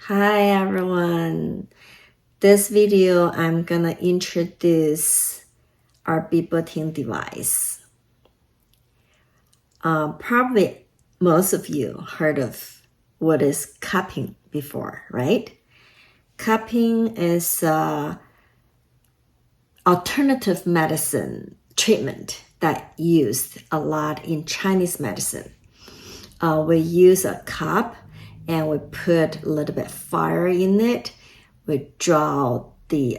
Hi everyone. This video I'm gonna introduce our Biboting device. Probably most of you heard of what is cupping before, right? Cupping is alternative medicine treatment that used a lot in Chinese medicine. We use a cup and we put a little bit fire in it. We draw the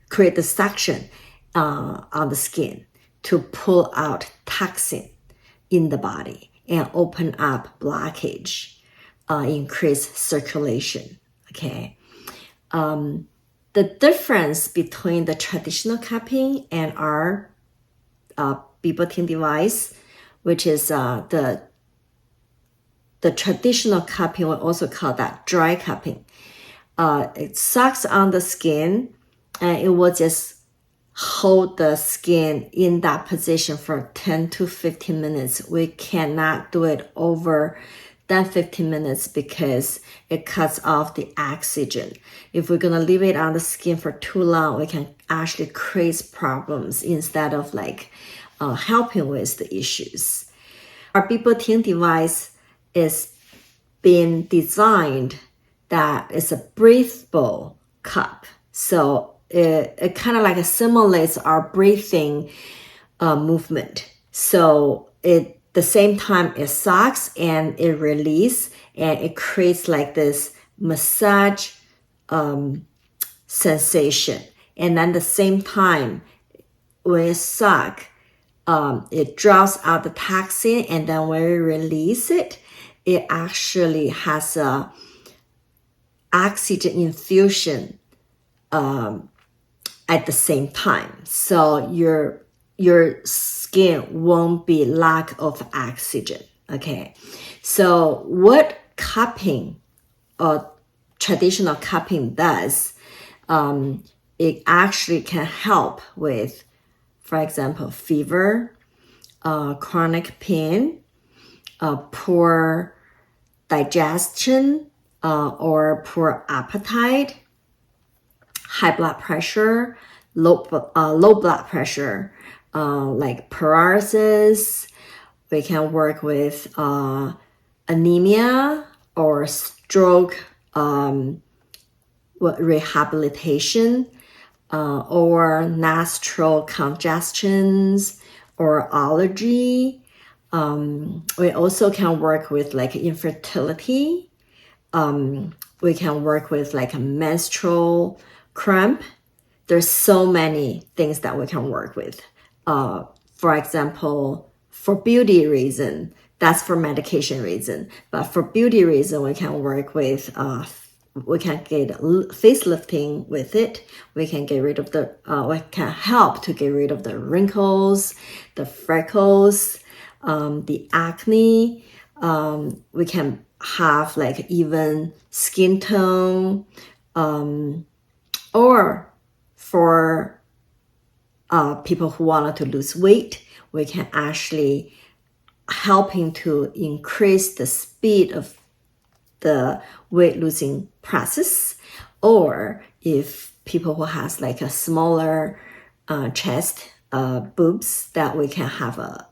create the suction on the skin to pull out toxin in the body and open up blockage, increase circulation. Okay. The difference between the traditional cupping and our Biboting device, which is the traditional cupping, we also call that dry cupping. It sucks on the skin and it will just hold the skin in that position for 10 to 15 minutes. We cannot do it over than 15 minutes because it cuts off the oxygen. If we're gonna leave it on the skin for too long, we can actually create problems instead of helping with the issues. Our Biboting device is being designed that is a breathable cup. So it kind of like simulates our breathing movement. So the same time it sucks and it releases and it creates like this massage sensation. And then the same time when it sucks, it draws out the toxin, and then when we release it, it actually has a oxygen infusion at the same time. So your skin won't be lack of oxygen. Okay. So what cupping or traditional cupping does, it actually can help with, for example, fever, chronic pain, poor digestion, or poor appetite, high blood pressure, low blood pressure, like paralysis. We can work with anemia or stroke rehabilitation, or nostril congestions or allergy. We also can work with like infertility. We can work with like a menstrual cramp. There's so many things that we can work with. For example, for beauty reason, that's for medication reason. But for beauty reason, we can work with we can get facelifting with it. We can get rid of we can help to get rid of the wrinkles, the freckles, the acne. We can have like even skin tone, or for people who wanted to lose weight, we can actually helping to increase the speed of the weight losing process. Or if people who has like a smaller chest, boobs, that we can have a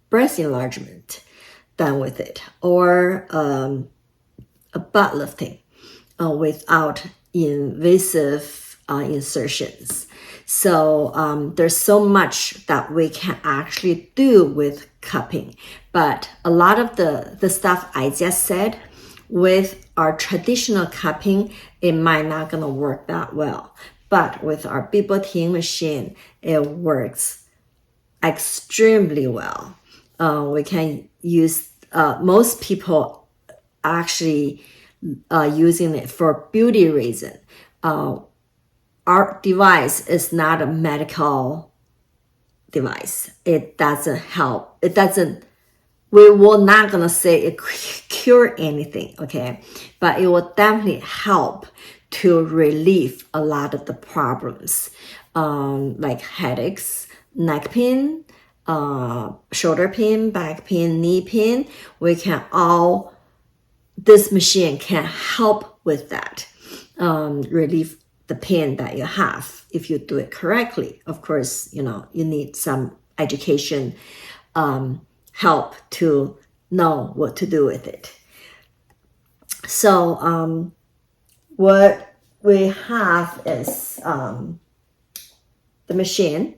breast enlargement done with it, or a butt lifting without invasive insertions. So there's so much that we can actually do with cupping. But a lot of the stuff I just said with our traditional cupping, it might not gonna work that well. But with our Biboting machine, it works extremely well. We can use, most people actually using it for beauty reason. Our device is not a medical device. It doesn't help. We will not gonna say it cure anything, okay? But it will definitely help to relieve a lot of the problems, like headaches, neck pain, shoulder pain, back pain, knee pain. We can all this machine can help with that, relieve the pain that you have if you do it correctly. Of course, you need some education, help to know what to do with it. So what we have is the machine,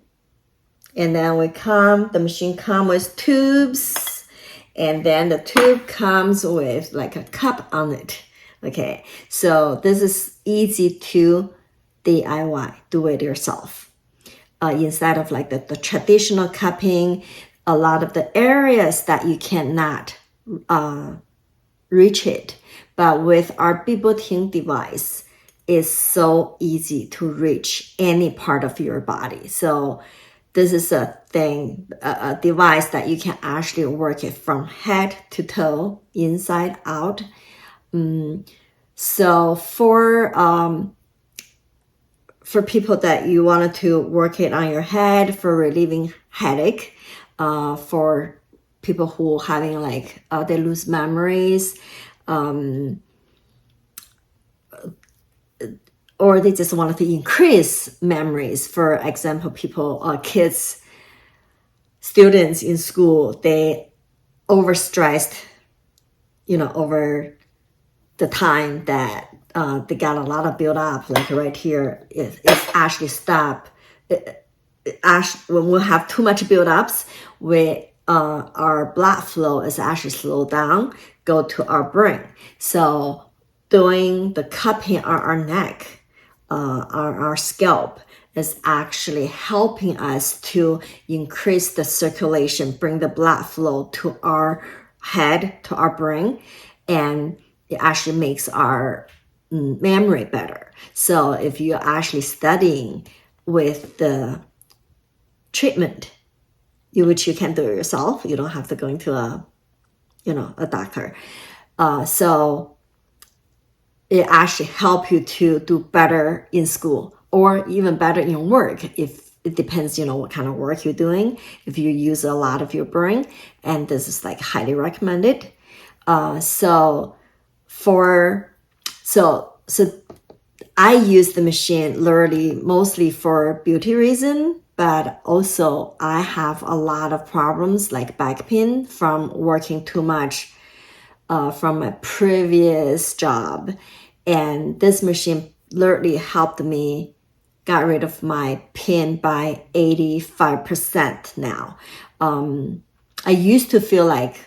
and then the machine comes with tubes, and then the tube comes with like a cup on it. Okay, so this is easy to DIY, do it yourself. Instead of like the traditional cupping, a lot of the areas that you cannot reach it. But with our Biboting device, it's so easy to reach any part of your body. So this is a device that you can actually work it from head to toe, inside out. So for people that you wanted to work it on your head for relieving headache, for people who having like they lose memories, or they just wanted to increase memories. For example, kids, students in school, they overstressed, over the time that they got a lot of build up, like right here, it's actually stop. When we have too much build-ups, our blood flow is actually slowed down, go to our brain. So doing the cupping on our neck, our scalp, is actually helping us to increase the circulation, bring the blood flow to our head, to our brain, and it actually makes our memory better. So if you're actually studying with the treatment, which you can do it yourself, you don't have to go into a doctor. So it actually helps you to do better in school, or even better in work. If it depends, what kind of work you're doing. If you use a lot of your brain, and this is like highly recommended. So I use the machine literally mostly for beauty reason, but also I have a lot of problems like back pain from working too much from my previous job. And this machine literally helped me got rid of my pain by 85% now. I used to feel like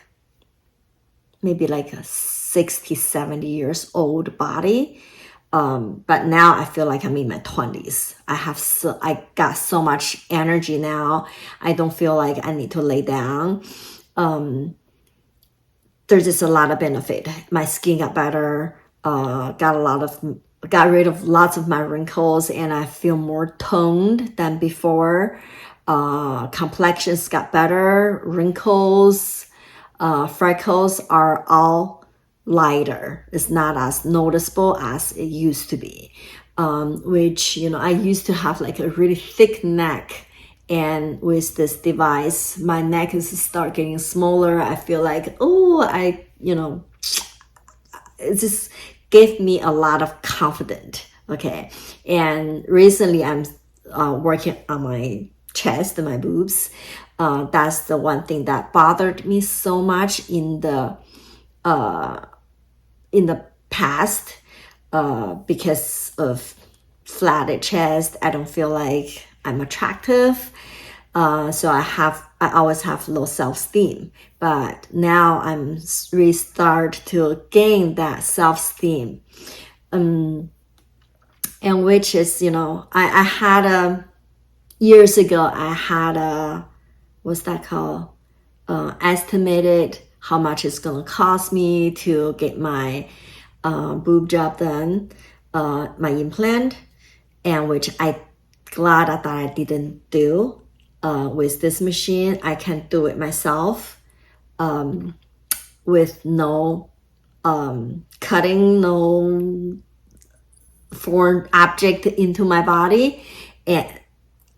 maybe like a 60, 70 years old body. But now I feel like I'm in my 20s. I got so much energy now. I don't feel like I need to lay down. There's just a lot of benefit. My skin got better, got rid of lots of my wrinkles, and I feel more toned than before. Complexions got better, wrinkles, freckles are all lighter. It's not as noticeable as it used to be, which, I used to have like a really thick neck, and with this device, my neck is start getting smaller. I feel like, it just gave me a lot of confidence. Okay. And recently I'm working on my chest and my boobs. That's the one thing that bothered me so much in the past, because of flatted chest. I don't feel like I'm attractive. So I always have low self-esteem, but now I'm restart to gain that self-esteem. And which is, I had years ago, I had what's that called? Estimated how much it's going to cost me to get my boob job done, my implant, and which I glad that I didn't do. With this machine, I can do it myself, with no cutting, no foreign object into my body. And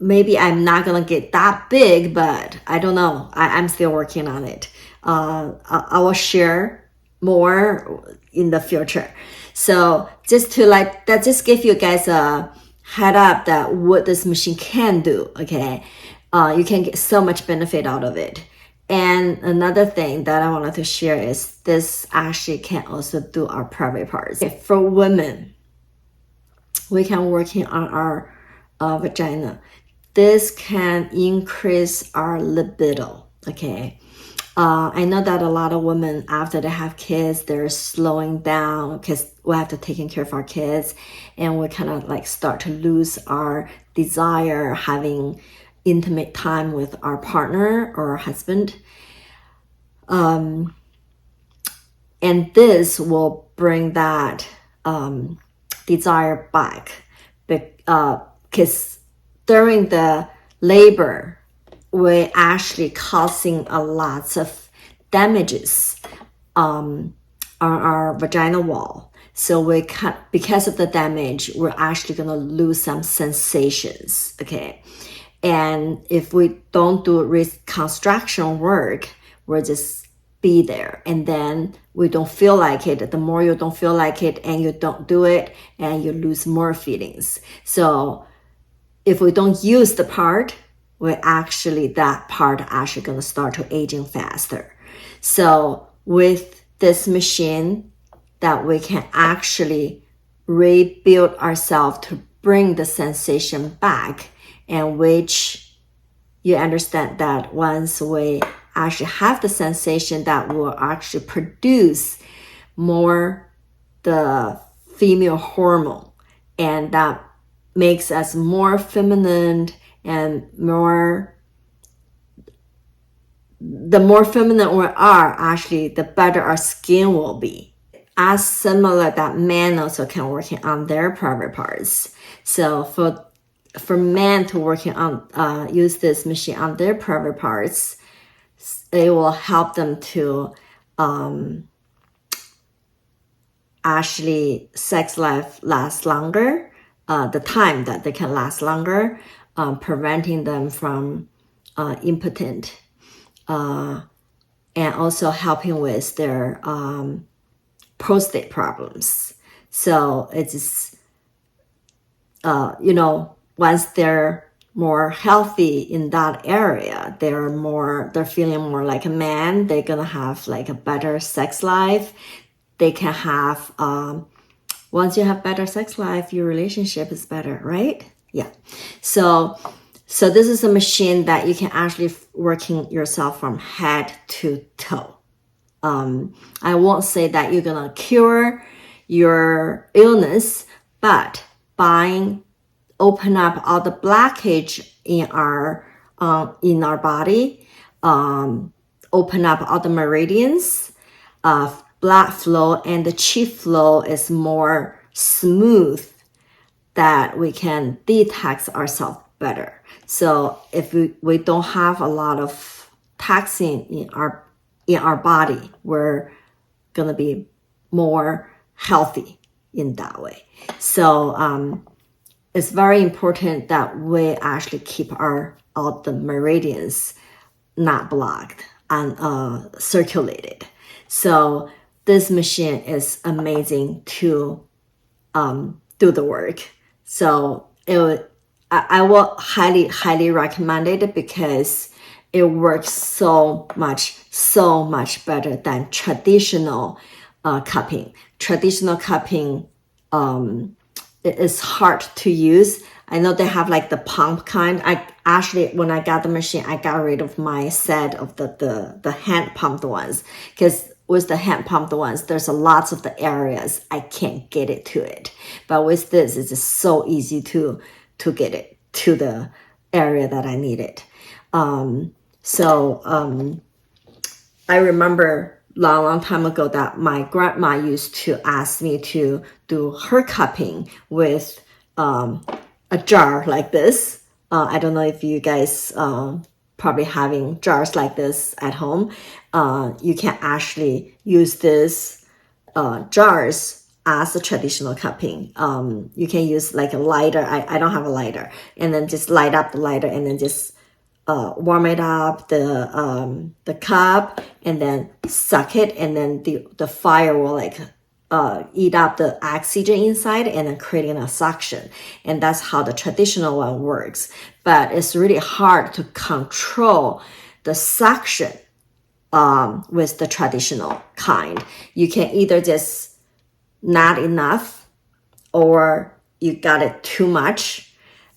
maybe I'm not gonna get that big, but I don't know. I'm still working on it. I will share more in the future. So just to just give you guys a head up that what this machine can do. Okay, you can get so much benefit out of it. And another thing that I wanted to share is this actually can also do our private parts. Okay, for women, we can working on our vagina. This can increase our libido. Okay, I know that a lot of women, after they have kids, they're slowing down because we have to take care of our kids, and we kind of like start to lose our desire having intimate time with our partner or our husband. And this will bring that desire back, because during the labor, we're actually causing a lot of damages on our vaginal wall. So because of the damage, we're actually going to lose some sensations. Okay. And if we don't do reconstruction work, we'll just be there. And then we don't feel like it. The more you don't feel like it and you don't do it, and you lose more feelings. So if we don't use the part, that part actually going to start to aging faster. So with this machine, that we can actually rebuild ourselves to bring the sensation back, and which you understand that once we actually have the sensation, that will actually produce more the female hormone, and that makes us more feminine, and the more feminine we are, actually the better our skin will be. As similar that men also can working on their private parts. So for men to working on use this machine on their private parts, it will help them to actually sex life lasts longer, the time that they can last longer, preventing them from impotent, and also helping with their prostate problems. So it's once they're more healthy in that area, they're feeling more like a man. They're gonna have like a better sex life. They can have once you have better sex life, your relationship is better, right? Yeah. So this is a machine that you can actually working yourself from head to toe. I won't say that you're gonna cure your illness, but by open up all the blockage in our body, open up all the meridians, blood flow, and the chi flow is more smooth, that we can detox ourselves better. So if we don't have a lot of toxin in our body, we're gonna be more healthy in that way. So it's very important that we actually keep all the meridians not blocked and circulated. So this machine is amazing to do the work. So I will highly recommend it, because it works so much better than traditional cupping. Traditional cupping it is hard to use. I know they have like the pump kind. I actually, when I got the machine, I got rid of my set of the hand pumped ones, because with the hand pumped ones, there's a lots of the areas I can't get it to it. But with this, it's just so easy to get it to the area that I need it. I remember long time ago that my grandma used to ask me to do her cupping with a jar like this. I don't know if you guys probably having jars like this at home. You can actually use this jars as a traditional cupping. You can use like a lighter. I don't have a lighter, and then just light up the lighter, and then just warm it up, the cup, and then suck it, and then the fire will like eat up the oxygen inside and then creating a suction. And that's how the traditional one works. But it's really hard to control the suction with the traditional kind. You can either just not enough or you got it too much,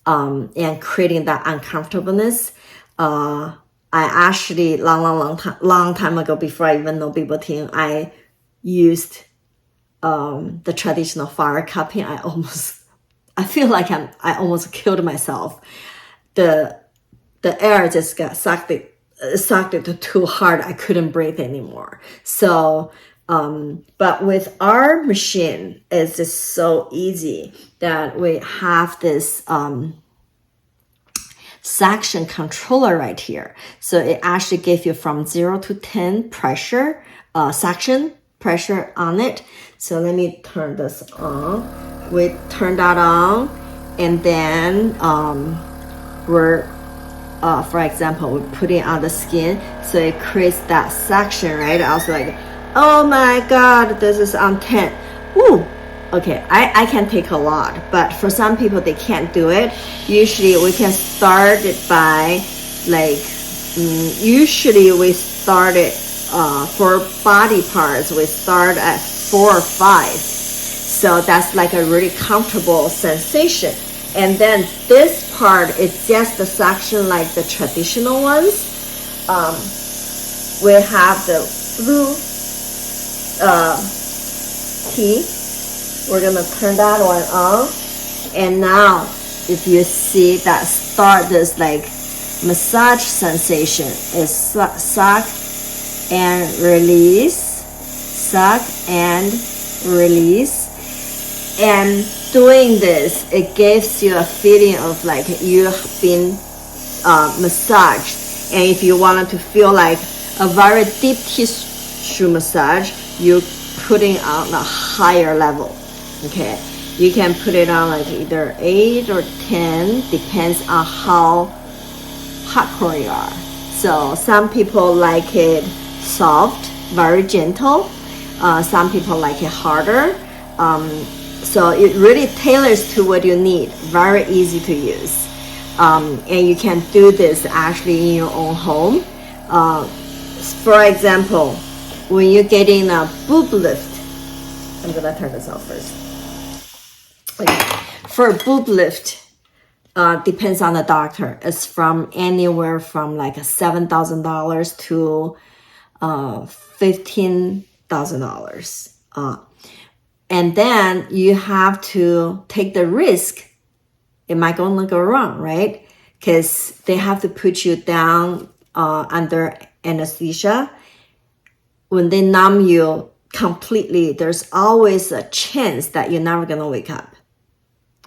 and creating that uncomfortableness. I actually long time ago, before I even know Biboting, I used the traditional fire cupping. I feel like I almost killed myself. The air just got sucked it too hard. I couldn't breathe anymore. So, but with our machine, it's just so easy that we have this suction controller right here. So it actually gives you from 0 to 10 pressure, suction pressure on it. So let me turn this on. We turn that on, and then we're for example, we put it on the skin, so it creates that suction, right? I was like, oh my god, this is on 10. Ooh, okay, I can take a lot, but for some people they can't do it. Usually we can start it by like, usually we start it for body parts, we start at 4 or 5. So that's like a really comfortable sensation. And then this part is just the suction like the traditional ones. We have the blue key. We're gonna turn that one on. And now if you see that start this like massage sensation, is suck and release, suck and release. And doing this, it gives you a feeling of like you've been massaged. And if you wanted to feel like a very deep tissue massage, you're putting on a higher level. Okay, you can put it on like either 8 or 10, depends on how hardcore you are. So some people like it soft, very gentle. Some people like it harder. So it really tailors to what you need. Very easy to use. And you can do this actually in your own home. For example, when you're getting a boob lift, I'm gonna turn this off first. Okay. For a boob lift, depends on the doctor. It's from anywhere from like $7,000 to $15,000. And then you have to take the risk. It might gonna go wrong, right? Because they have to put you down under anesthesia. When they numb you completely, there's always a chance that you're never gonna wake up.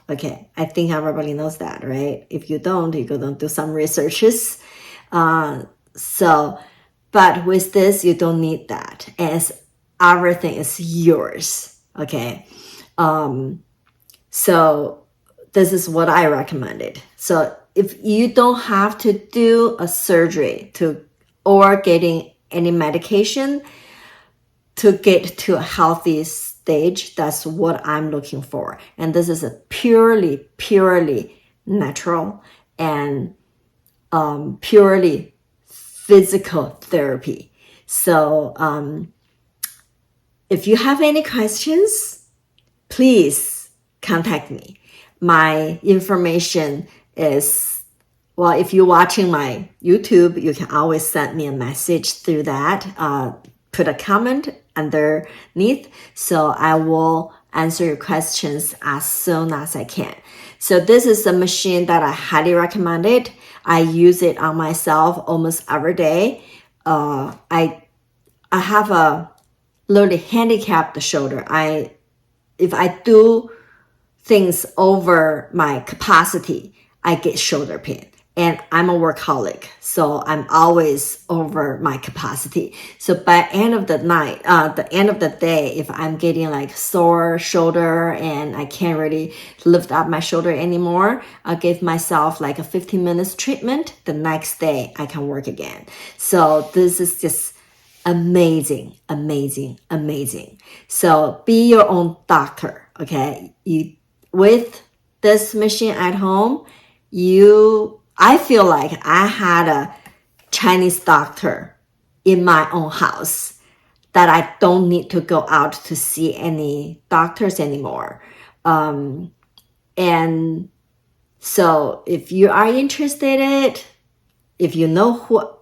Okay, I think everybody knows that, right? If you don't, you go do some researches. But with this, you don't need that, as everything is yours. Okay, so this is what I recommended. So if you don't have to do a surgery or getting any medication to get to a healthy stage, that's what I'm looking for. And this is a purely natural and purely physical therapy. So if you have any questions, please contact me. My information is, well, if you're watching my YouTube, you can always send me a message through that. Put a comment underneath, so I will answer your questions as soon as I can. So this is a machine that I highly recommend it. I use it on myself almost every day. I have a literally handicapped shoulder. If I do things over my capacity, I get shoulder pain. and I'm a workaholic, so I'm always over my capacity. So by end of the night, the end of the day, if I'm getting like sore shoulder and I can't really lift up my shoulder anymore, I'll give myself like a 15 minutes treatment. The next day I can work again. So this is just amazing, amazing, amazing. So be your own doctor, okay? With this machine at home, I feel like I had a Chinese doctor in my own house, that I don't need to go out to see any doctors anymore. And so if you are interested, if you know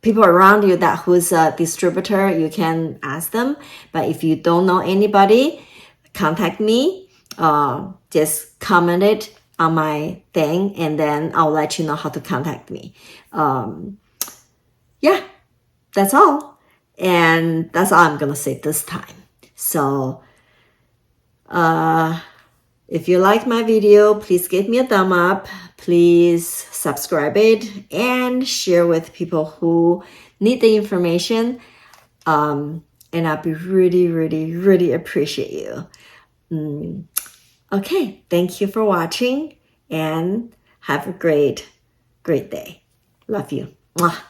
people around you that who's a distributor, you can ask them. But if you don't know anybody, contact me. Just comment it on my thing, and then I'll let you know how to contact me. Yeah, that's all. And that's all I'm gonna say this time. So if you like my video, please give me a thumb up. Please subscribe it and share with people who need the information. And I'll be really, really, really appreciate you. Okay, thank you for watching and have a great, great day. Love you. Mwah.